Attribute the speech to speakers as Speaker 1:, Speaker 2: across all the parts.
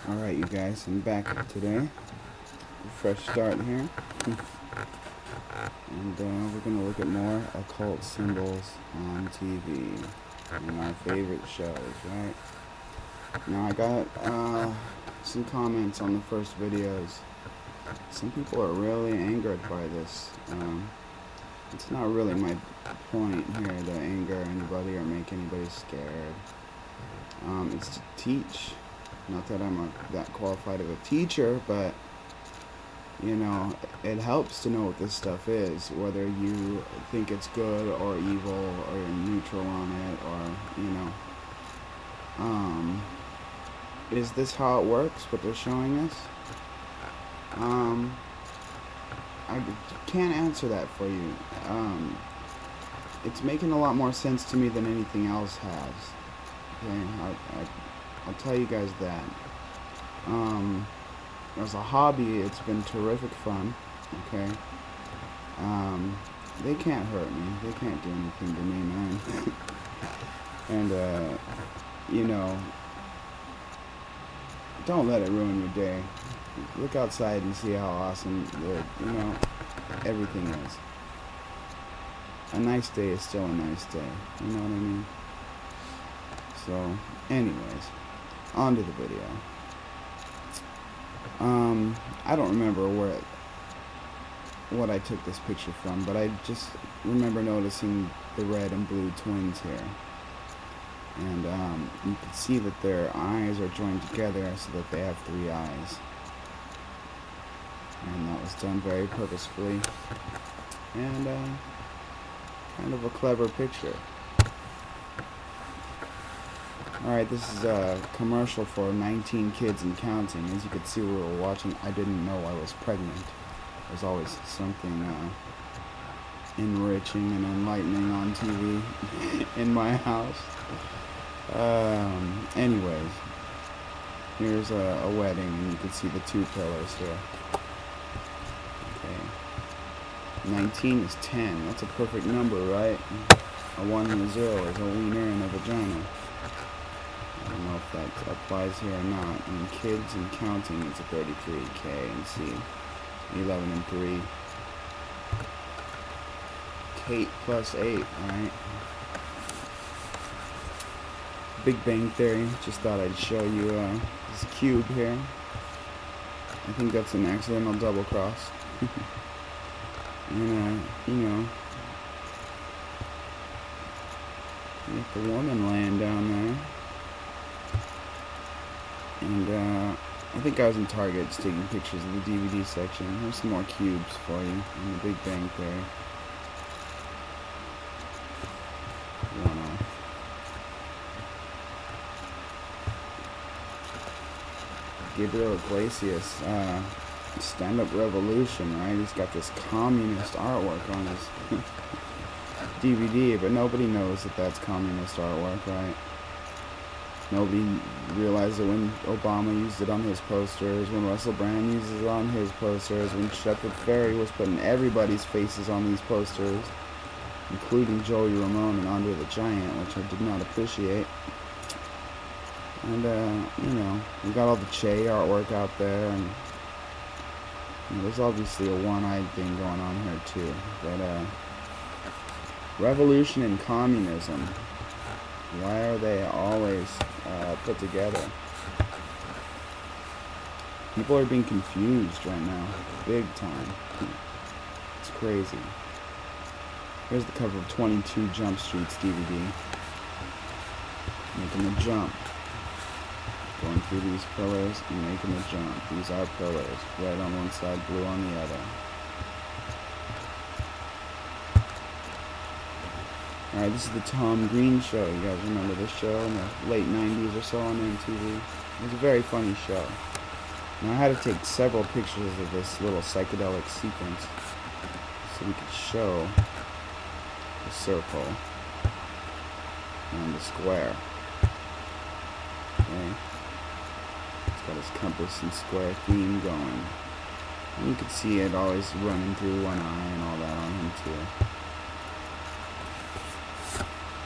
Speaker 1: Alright, you guys, I'm back today. Fresh start here. And we're going to look at more occult symbols on TV. And our favorite shows, right? Now, I got some comments on the first videos. Some people are really angered by this. It's not really my point here to anger anybody or make anybody scared. It's to teach. Not that I'm that qualified of a teacher, but, you know, it helps to know what this stuff is, whether you think it's good or evil or you're neutral on it, or, you know. Is this how it works, what they're showing us? I can't answer that for you. It's making a lot more sense to me than anything else has. Okay, I'll tell you guys that. As a hobby, it's been terrific fun. Okay. They can't hurt me. They can't do anything to me, man. And you know, don't let it ruin your day. Look outside and see how awesome everything is. A nice day is still a nice day. You know what I mean? So, anyways, on to the video. I don't remember what I took this picture from, but I just remember noticing the red and blue twins here. And you can see that their eyes are joined together so that they have 3 eyes. And that was done very purposefully. And kind of a clever picture. Alright, this is a commercial for 19 Kids and Counting. As you can see, we were watching I Didn't Know I Was Pregnant. There's always something enriching and enlightening on TV in my house. Anyways, here's a wedding, and you can see the 2 pillars here. Okay. 19 is 10. That's a perfect number, right? A 1 and a 0 is a wiener and a vagina. I don't know if that applies here or not. And Kids and Counting is a 33, K and C. 11 and 3. Kate plus 8, alright? Big Bang Theory. Just thought I'd show you this cube here. I think that's an accidental double cross. And, you know, get the woman laying down there. And I think I was in Target just taking pictures of the DVD section. There's some more cubes for you in the Big Bang Theory. Gabriel Iglesias, Stand-Up Revolution, right? He's got this communist artwork on his DVD, but nobody knows that that's communist artwork, right? Nobody realized it when Obama used it on his posters, when Russell Brand uses it on his posters, when Shepard Fairey was putting everybody's faces on these posters, including Joey Ramone and Andre the Giant, which I did not appreciate. And, you know, we got all the Che artwork out there, and you know, there's obviously a one-eyed thing going on here, too. But, revolution and communism, why are they always put together? People are being confused right now, big time. It's crazy. Here's the cover of 22 Jump Street's DVD. Making the jump. Going through these pillars and making the jump. These are pillars. Red on one side, blue on the other. Alright, this is the Tom Green Show. You guys remember this show in the late 90s or so on MTV? It was a very funny show. Now I had to take several pictures of this little psychedelic sequence so we could show the circle and the square. Okay. It's got his compass and square theme going. And you can see it always running through one eye and all that on him too.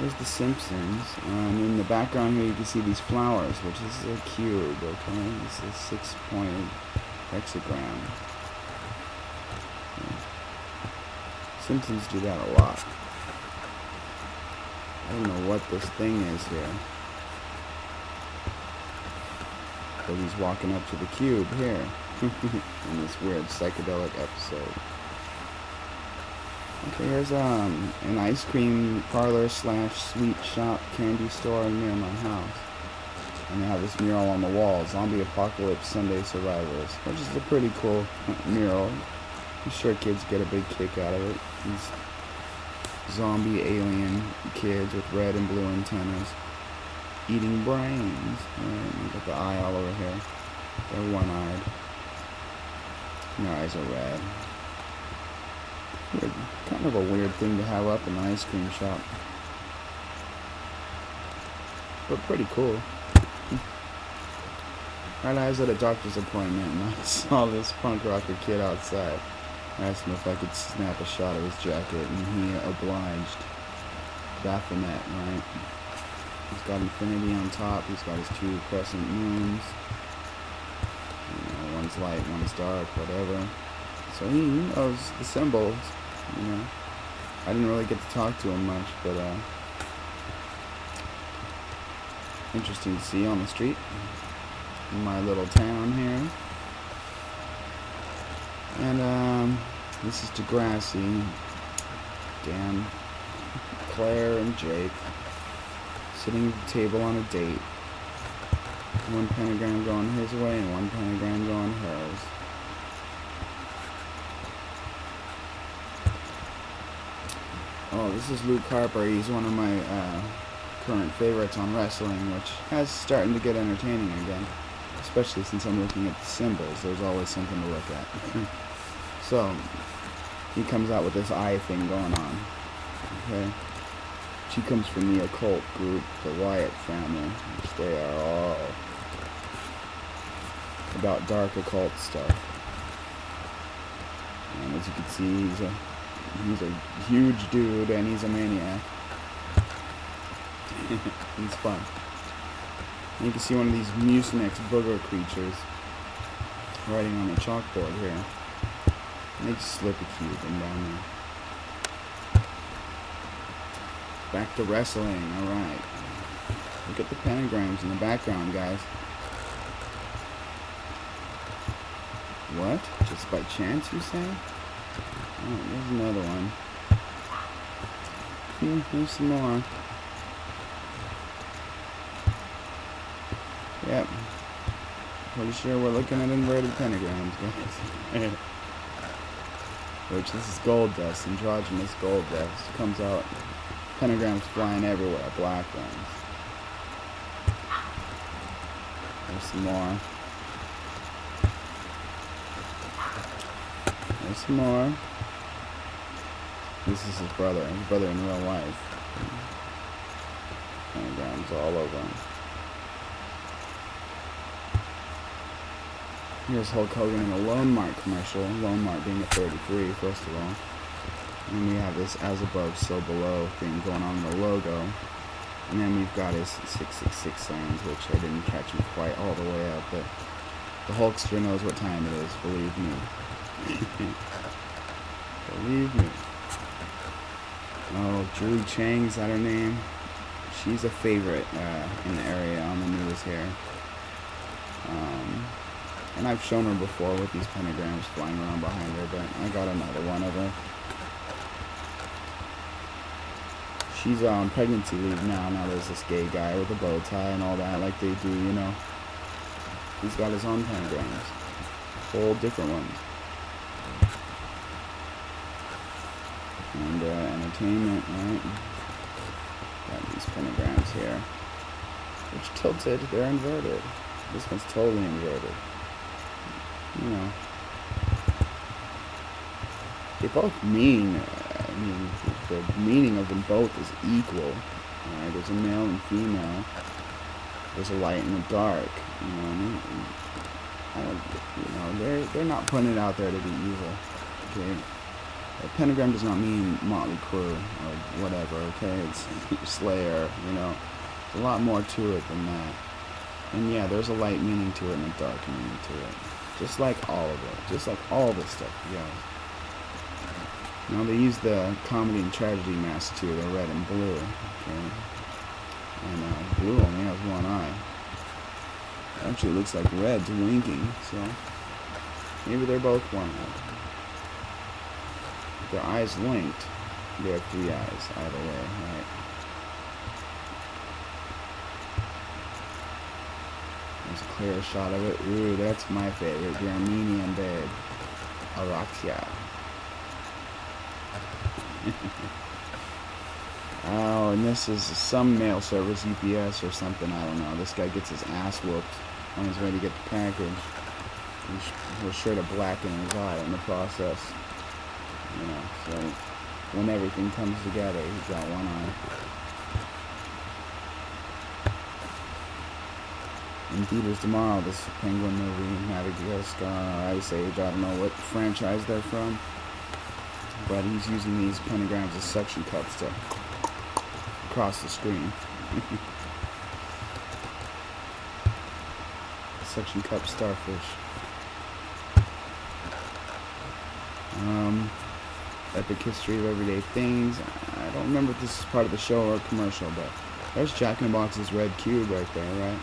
Speaker 1: Here's the Simpsons. And in the background here you can see these flowers, which is a cube, okay? This is a 6-pointed hexagram. Yeah. Simpsons do that a lot. I don't know what this thing is here. But he's walking up to the cube here. In this weird psychedelic episode. Okay, here's an ice cream parlor / sweet shop candy store near my house. And they have this mural on the wall, Zombie Apocalypse Sunday Survivors, which is a pretty cool mural. I'm sure kids get a big kick out of it. These zombie alien kids with red and blue antennas eating brains. Right, you got the eye all over here. They're one-eyed. And their eyes are red. Weird, kind of a weird thing to have up in an ice cream shop. But pretty cool. Right, I was at a doctor's appointment and I saw this punk rocker kid outside. I asked him if I could snap a shot of his jacket and he obliged. Baphomet, right? He's got infinity on top, he's got his 2 crescent moons. You know, one's light, one's dark, whatever. So he knows the symbols, you know. I didn't really get to talk to him much, but interesting to see on the street in my little town here. And this is Degrassi, Dan, Claire, and Jake sitting at the table on a date. One pentagram going his way and one pentagram going hers. Oh, this is Luke Harper. He's one of my current favorites on wrestling, which has starting to get entertaining again. Especially since I'm looking at the symbols. There's always something to look at. So, he comes out with this eye thing going on. Okay? She comes from the occult group, the Wyatt family, which they are all about dark occult stuff. And as you can see, he's a huge dude and he's a maniac. He's fun. And you can see one of these Mucinex booger creatures writing on the chalkboard here. And they just slip a cube in down there. Back to wrestling, alright. Look at the pentagrams in the background, guys. What? Just by chance, you say? Oh, there's another one. There's some more. Yep. Pretty sure we're looking at inverted pentagrams, guys. Which, this is gold dust, androgynous gold dust. Comes out, pentagrams flying everywhere, black ones. There's some more. There's some more. This is his brother in real life. Pentagrams all over him. Here's Hulk Hogan in a Lone Mark commercial. Lone Mark being a 33, first of all. And then we have this as above, so below thing going on in the logo. And then we've got his 666 signs, which I didn't catch him quite all the way up, but the Hulkster knows what time it is, believe me. Believe me. Oh, Julie Chang, is that her name? She's a favorite in the area on the news here. And I've shown her before with these pentagrams flying around behind her, but I got another one of her. She's on pregnancy leave now. Now there's this gay guy with a bow tie and all that, like they do, you know. He's got his own pentagrams. Whole different ones. And entertainment, right? Got these pentagrams here. Which tilted, they're inverted. This one's totally inverted. You know. They both mean, the meaning of them both is equal. Alright, there's a male and female. There's a light and a dark. You know, I don't, you know, they're not putting it out there to be evil. Okay. A pentagram does not mean Motley Crue or whatever, okay? It's Slayer, you know. There's a lot more to it than that. And yeah, there's a light meaning to it and a dark meaning to it. Just like all of it. Just like all this stuff, yeah. Now they use the comedy and tragedy mask too, the red and blue, okay? And blue only has one eye. Actually, it looks like red's winking, so maybe they're both one-eyed. If their eyes linked, they have 3 eyes either way, right? There's a clear shot of it. Ooh, that's my favorite. The Armenian babe, Araxia. Oh, and this is some mail service, UPS or something, I don't know. This guy gets his ass whooped when he's ready to get the package. He's sure to blacken his eye in the process. You know, so when everything comes together, he's got one eye. In theaters tomorrow, this Penguin movie, Madagascar, Ice Age, I don't know what franchise they're from. But he's using these pentagrams as suction cups to cross the screen. Suction cup starfish. Epic history of everyday things. I don't remember if this is part of the show or commercial, but there's Jack in the Box's red cube right there, right?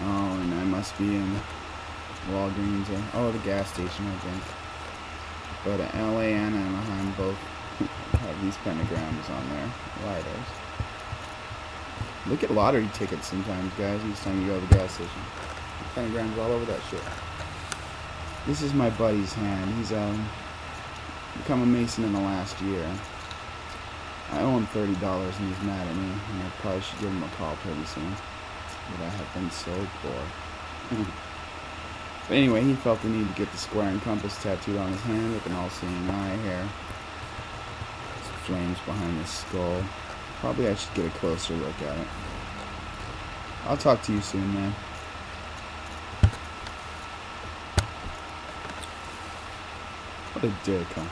Speaker 1: Oh, and I must be in Walgreens or the gas station, I think. But LA and Anaheim both have these pentagrams on their lighters. Look at lottery tickets sometimes, guys. Each time you go to the gas station, pentagrams all over that shit. This is my buddy's hand. He's become a Mason in the last year. I owe him $30 and he's mad at me, and I probably should give him a call pretty soon. But I have been so poor. But anyway, he felt the need to get the square and compass tattooed on his hand with an all-seeing eye here. There's flames behind his skull. Probably I should get a closer look at it. I'll talk to you soon, man. What a dick, huh?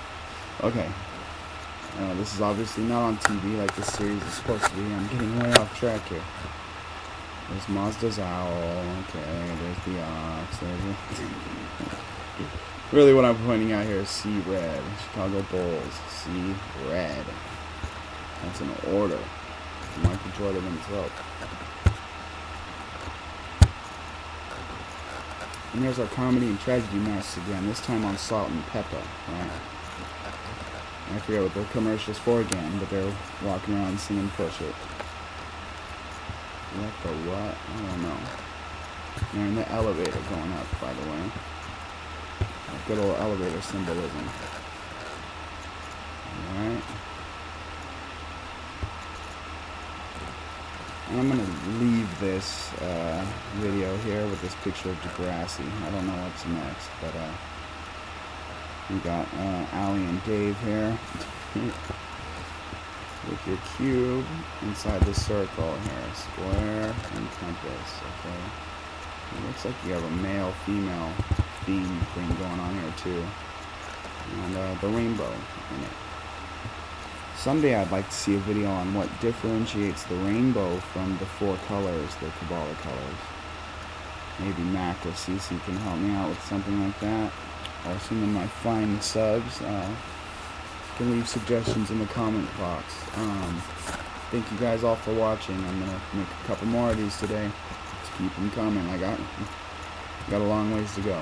Speaker 1: Okay. This is obviously not on TV like this series is supposed to be. I'm getting way off track here. There's Mazda's owl. Okay, there's the ox. There's really what I'm pointing out here is C Red. Chicago Bulls. C Red. That's an order from Michael Jordan himself. And there's our comedy and tragedy masks again, this time on Salt and Pepper, right? I forget what the commercial's for again, but they're walking around singing Push It. What the what? I don't know. They're in the elevator going up, by the way. Good old elevator symbolism. Alright. And I'm going to leave this video here with this picture of Degrassi. I don't know what's next, but we got Allie and Dave here with your cube inside the circle here. Square and compass, okay? It looks like you have a male-female theme thing going on here too. And the rainbow in it. Someday I'd like to see a video on what differentiates the rainbow from the 4 colors, the Kabbalah colors. Maybe Mac or Cece can help me out with something like that. Or some of my fine subs can leave suggestions in the comment box. Thank you guys all for watching. I'm going to make a couple more of these today. Just keep them coming. I got a long ways to go.